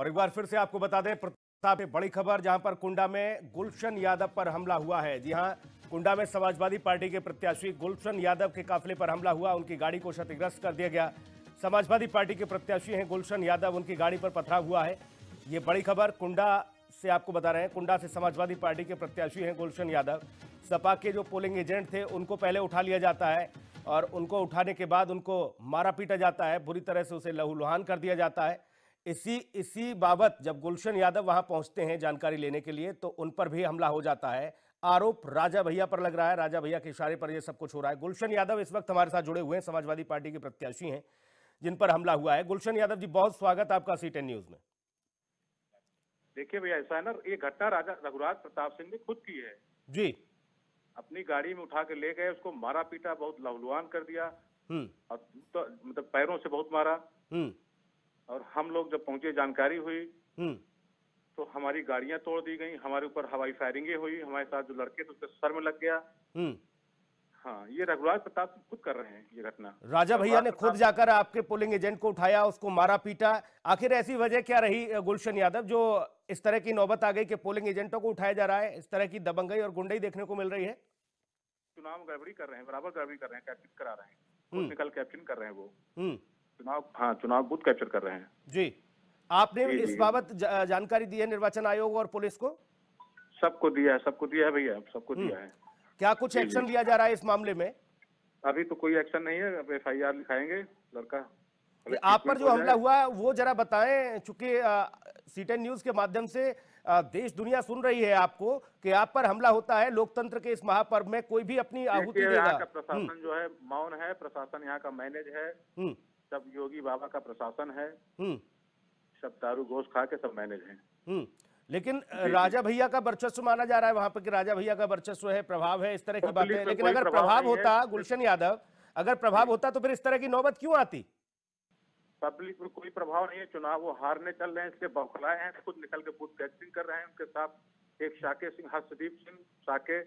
और एक बार फिर से आपको बता दें प्रताप में बड़ी खबर, जहां पर कुंडा में गुलशन यादव पर हमला हुआ है। जी हां, कुंडा में समाजवादी पार्टी के प्रत्याशी गुलशन यादव के काफिले पर हमला हुआ, उनकी गाड़ी को क्षतिग्रस्त कर दिया गया। समाजवादी पार्टी के प्रत्याशी हैं गुलशन यादव, उनकी गाड़ी पर पथराव हुआ है। ये बड़ी खबर कुंडा से आपको बता रहे हैं। कुंडा से समाजवादी पार्टी के प्रत्याशी हैं गुलशन यादव। सपा के जो पोलिंग एजेंट थे उनको पहले उठा लिया जाता है और उनको उठाने के बाद उनको मारा पीटा जाता है, बुरी तरह से उसे लहूलुहान कर दिया जाता है। इसी बाबत जब गुलशन यादव वहां पहुंचते हैं जानकारी लेने के लिए, तो उन पर भी हमला हो जाता है। आरोप राजा भैया पर लग रहा है, राजा भैया के इशारे पर यह सब कुछ हो रहा है। गुलशन यादव इस वक्त हमारे साथ जुड़े हुए हैं, समाजवादी पार्टी के प्रत्याशी हैं जिन पर हमला हुआ है। गुलशन यादव जी, बहुत स्वागत आपका C10 न्यूज में। देखिए भैया, ऐसा है ना, ये घटना राजा रघुराज प्रताप सिंह ने खुद की है जी। अपनी गाड़ी में उठा के ले गए, उसको मारा पीटा, बहुत लहूलुहान कर दिया और तो मतलब पैरों से बहुत मारा। और हम लोग जब पहुंचे, जानकारी हुई तो हमारी गाड़ियां तोड़ दी गई, हमारे ऊपर हवाई फायरिंगें हुई, हमारे साथ जो लड़के थे उसके सर में लग गया। हाँ, ये रघुराज प्रताप सिंह खुद कर रहे हैं ये घटना। राजा भैया ने खुद जाकर आपके पोलिंग एजेंट को उठाया, उसको मारा पीटा। आखिर ऐसी वजह क्या रही गुलशन यादव, जो इस तरह की नौबत आ गई कि पोलिंग एजेंटों को उठाया जा रहा है? इस तरह की दबंगई और गुंडई देखने को मिल रही है। चुनाव गड़बड़ी कर रहे हैं, बराबर गड़बड़ी कर रहे हैं, कैप्चर करा रहे हैं, निकल कैप्चरिंग कर रहे हैं वो चुनाव। हाँ, चुनाव बूथ कैप्चर कर रहे हैं जी। आपने इस बाबत जानकारी दी है निर्वाचन आयोग और पुलिस को? सबको दिया है भैया, सबको दिया है। क्या कुछ एक्शन लिया जा रहा है इस मामले में? अभी तो कोई एक्शन नहीं है, अब FIR लिखाएंगे लड़का। आप पर जो हमला हुआ वो जरा बताएं, चूंकि C10 न्यूज के माध्यम से देश दुनिया सुन रही है आपको कि आप पर हमला होता है लोकतंत्र के इस महापर्व में, कोई भी अपनी आहुति देगा। यहाँ का प्रशासन जो है मौन है, प्रशासन यहाँ का मैनेज है, सब योगी बाबा का प्रशासन है, सब दारू गोश्त खा के सब मैनेज है। लेकिन राजा भैया का वर्चस्व माना जा रहा है वहां पर कि राजा भैया का वर्चस्व है, प्रभाव है, इस तरह की बातें। लेकिन अगर प्रभाव होता, गुलशन यादव, अगर प्रभाव होता तो फिर इस तरह की नौबत क्यों आती? पब्लिक पर कोई प्रभाव नहीं है, चुनाव वो हारने चल रहे हैं, इसलिए बौखलाए हैं, खुद निकल के बूथ कैप्चरिंग कर रहे हैं। उनके साथ एक शाके सिंह, हर्षदीप सिंह शाके,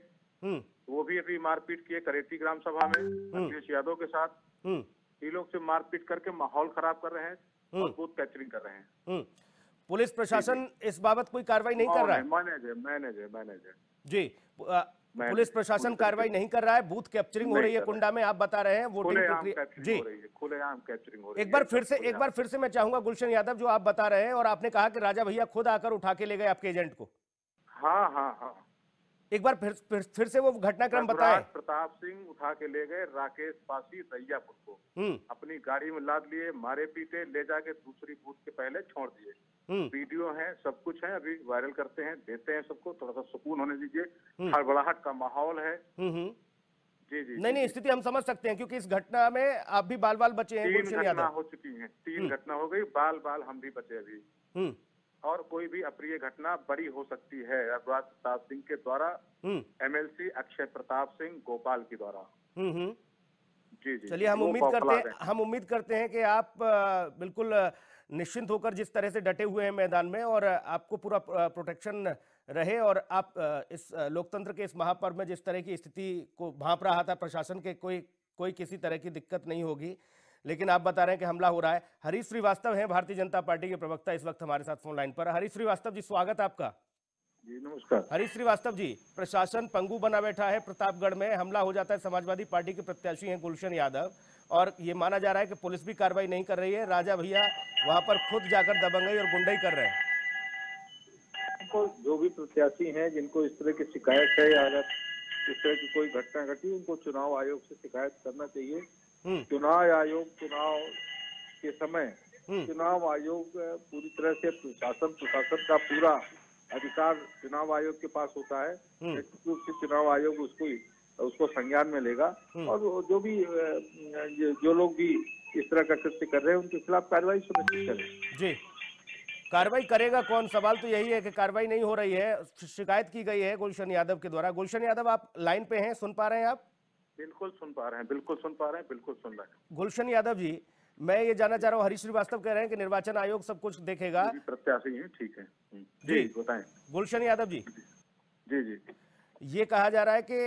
वो भी अभी मारपीट किए करेटी ग्राम सभा में अखिलेश यादव के साथ। ये लोग से मारपीट करके माहौल खराब कर रहे हैं और बूथ कैप्चरिंग कर रहे हैं। पुलिस प्रशासन इस बाबत कोई कार्रवाई नहीं कर रहा है? मैनेज है जी। पुलिस प्रशासन कार्रवाई नहीं कर रहा है, बूथ कैप्चरिंग हो रही है कुंडा में, आप बता रहे हैं। वोटिंग जी, खुलेआम कैप्चरिंग हो रही है। एक बार फिर से मैं चाहूंगा गुलशन यादव, जो आप बता रहे हैं, और आपने कहा कि राजा भैया खुद आकर उठा के ले गए आपके एजेंट को। हाँ। एक बार फिर से वो घटनाक्रम बताएं। प्रताप सिंह उठा के ले गए राकेश पासी रैयापुर को, अपनी गाड़ी में लाद लिए, मारे पीटे, ले जाके दूसरी बूथ के पहले छोड़ दिए। वीडियो है, सब कुछ है, अभी वायरल करते हैं, देते हैं सबको, थोड़ा सा सुकून होने दीजिए। हड़बड़ाहट का माहौल है। जी। नहीं, स्थिति हम समझ सकते हैं, क्योंकि इस घटना में आप भी बाल बचे हैं। 3 घटना हो चुकी हैं, 3 घटना हो गई, बाल हम भी बचे अभी। और कोई भी अप्रिय घटना बड़ी हो सकती है रघुराज प्रताप सिंह के द्वारा, MLC अक्षय प्रताप सिंह गोपाल के द्वारा। जी। चलिए, हम उम्मीद करते हैं कि आप बिल्कुल निश्चिंत होकर जिस तरह से डटे हुए हैं मैदान में, और आपको पूरा प्रोटेक्शन रहे, और आप इस लोकतंत्र के इस महापर्व में जिस तरह की स्थिति को भांप रहा था प्रशासन के, कोई किसी तरह की दिक्कत नहीं होगी। लेकिन आप बता रहे हैं कि हमला हो रहा है। हरीश श्रीवास्तव हैं भारतीय जनता पार्टी के प्रवक्ता, इस वक्त हमारे साथ फोन लाइन पर। हरीश श्रीवास्तव जी, स्वागत आपका। जी नमस्कार। हरीश श्रीवास्तव जी, प्रशासन पंगु बना बैठा है। प्रतापगढ़ में हमला हो जाता है, समाजवादी पार्टी के प्रत्याशी हैं गुलशन यादव, और ये माना जा रहा है कि पुलिस भी कार्रवाई नहीं कर रही है। राजा भैया वहां पर खुद जाकर दबंगई और गुंडई कर रहे हैं। जो भी प्रत्याशी हैं जिनको इस तरह की शिकायत है, या अगर इस तरह की कोई घटना घटी, उनको चुनाव आयोग से शिकायत करना चाहिए। चुनाव आयोग, चुनाव के समय चुनाव आयोग पूरी तरह से प्रशासन का पूरा अधिकार चुनाव आयोग के पास होता है। निश्चित रूप से चुनाव आयोग उसको संज्ञान में लेगा, और जो लोग भी इस तरह का कृत्य कर रहे हैं उनके खिलाफ कार्रवाई सुनिश्चित करें। जी, कार्रवाई करेगा कौन? सवाल तो यही है कि कार्रवाई नहीं हो रही है। शिकायत की गई है गुलशन यादव के द्वारा। गुलशन यादव, आप लाइन पे हैं, सुन पा रहे हैं आप? बिल्कुल सुन पा रहे हैं, बिल्कुल सुन पा रहे हैं, बिल्कुल सुन रहे हैं। गुलशन यादव जी, मैं ये जानना चाह रहा हूँ, हरीश श्रीवास्तव कह रहे हैं कि निर्वाचन आयोग सब कुछ देखेगा। प्रत्याशी हैं, ठीक है जी, बताएं। गुलशन यादव जी, जी, ये कहा जा रहा है कि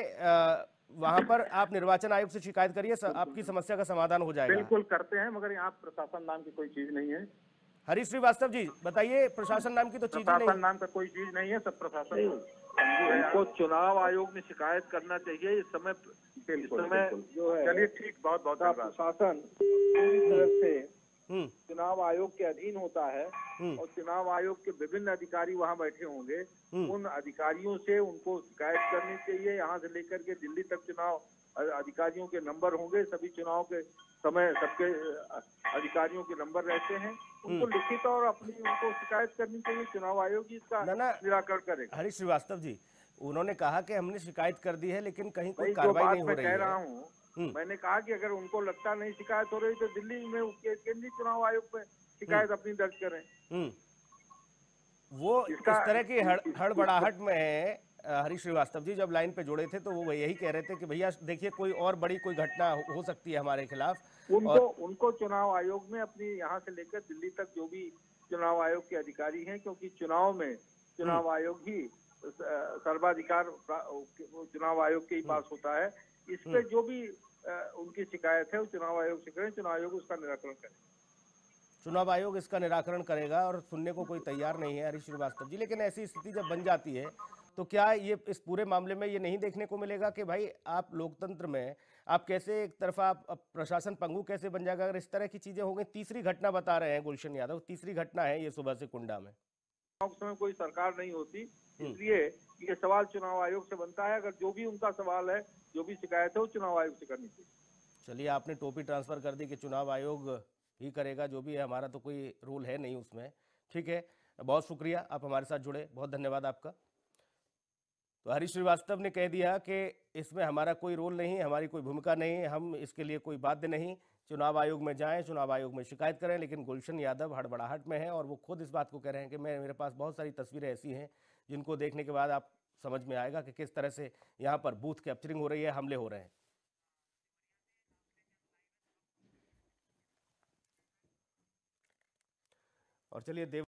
वहां पर आप निर्वाचन आयोग से शिकायत करिए, आपकी समस्या का समाधान हो जाएगा। बिल्कुल करते हैं, मगर यहाँ प्रशासन नाम की कोई चीज नहीं है। हरीश श्रीवास्तव जी बताइए, प्रशासन नाम की तो चीज नहीं। प्रशासन नाम का कोई चीज नहीं है, सब प्रशासन उनको चुनाव आयोग में शिकायत करना चाहिए। इस समय जो है, चलिए ठीक, बहुत बहुत प्रशासन पूरी तरह से चुनाव आयोग के अधीन होता है और चुनाव आयोग के विभिन्न अधिकारी वहाँ बैठे होंगे। उन अधिकारियों से उनको शिकायत करनी चाहिए। यहाँ से लेकर के दिल्ली तक चुनाव अधिकारियों के नंबर होंगे, सभी चुनाव के समय सबके अधिकारियों के नंबर रहते हैं। उनको लिखित और अपनी उनको शिकायत करनी चाहिए। चुनाव आयोग ही इसका निराकरण करेगा। हरीश श्रीवास्तव जी, उन्होंने कहा कि हमने शिकायत कर दी है लेकिन कहीं कोई कार्रवाई नहीं हो रही है। कह रहा हूँ, मैंने कहा कि अगर उनको लगता नहीं शिकायत हो रही तो दिल्ली में केंद्रीय चुनाव आयोग पे शिकायत अपनी दर्ज करें। वो इस तरह की हड़बड़ाहट में है हरीश श्रीवास्तव जी। जब लाइन पे जुड़े थे तो वो यही कह रहे थे कि भैया देखिए कोई और बड़ी कोई घटना हो सकती है हमारे खिलाफ। उनको चुनाव आयोग में अपनी यहाँ से लेकर दिल्ली तक जो भी चुनाव आयोग के अधिकारी हैं, क्योंकि चुनाव में चुनाव आयोग ही सर्वाधिकार चुनाव आयोग के ही पास होता है। इस पे जो भी उनकी शिकायत है वो चुनाव आयोग से करें, चुनाव आयोग उसका निराकरण करे। चुनाव आयोग इसका निराकरण करेगा और सुनने को कोई तैयार नहीं है हरीश श्रीवास्तव जी। लेकिन ऐसी स्थिति जब बन जाती है तो क्या ये इस पूरे मामले में ये नहीं देखने को मिलेगा कि भाई आप लोकतंत्र में आप कैसे एक तरफा आप प्रशासन पंगु कैसे बन जाएगा अगर इस तरह की चीजें हो गई। तीसरी घटना बता रहे हैं गुलशन यादव, तीसरी घटना है ये सुबह से कुंडा में। समय कोई सरकार नहीं होती, इसलिए ये सवाल चुनाव आयोग से बनता है। अगर जो भी उनका सवाल है, जो भी शिकायत है वो चुनाव आयोग से करनी चाहिए। चलिए, आपने टोपी ट्रांसफर कर दी कि चुनाव आयोग ही करेगा, जो भी है, हमारा तो कोई रोल है नहीं उसमें। ठीक है, बहुत शुक्रिया, आप हमारे साथ जुड़े, बहुत धन्यवाद आपका। तो हरीश श्रीवास्तव ने कह दिया कि इसमें हमारा कोई रोल नहीं, हमारी कोई भूमिका नहीं, हम इसके लिए कोई बाध्य नहीं। चुनाव आयोग में जाएं, चुनाव आयोग में शिकायत करें। लेकिन गुलशन यादव हड़बड़ाहट में है और वो खुद इस बात को कह रहे हैं कि मेरे पास बहुत सारी तस्वीरें ऐसी हैं जिनको देखने के बाद आप समझ में आएगा कि किस तरह से यहाँ पर बूथ कैप्चरिंग हो रही है, हमले हो रहे हैं। और चलिए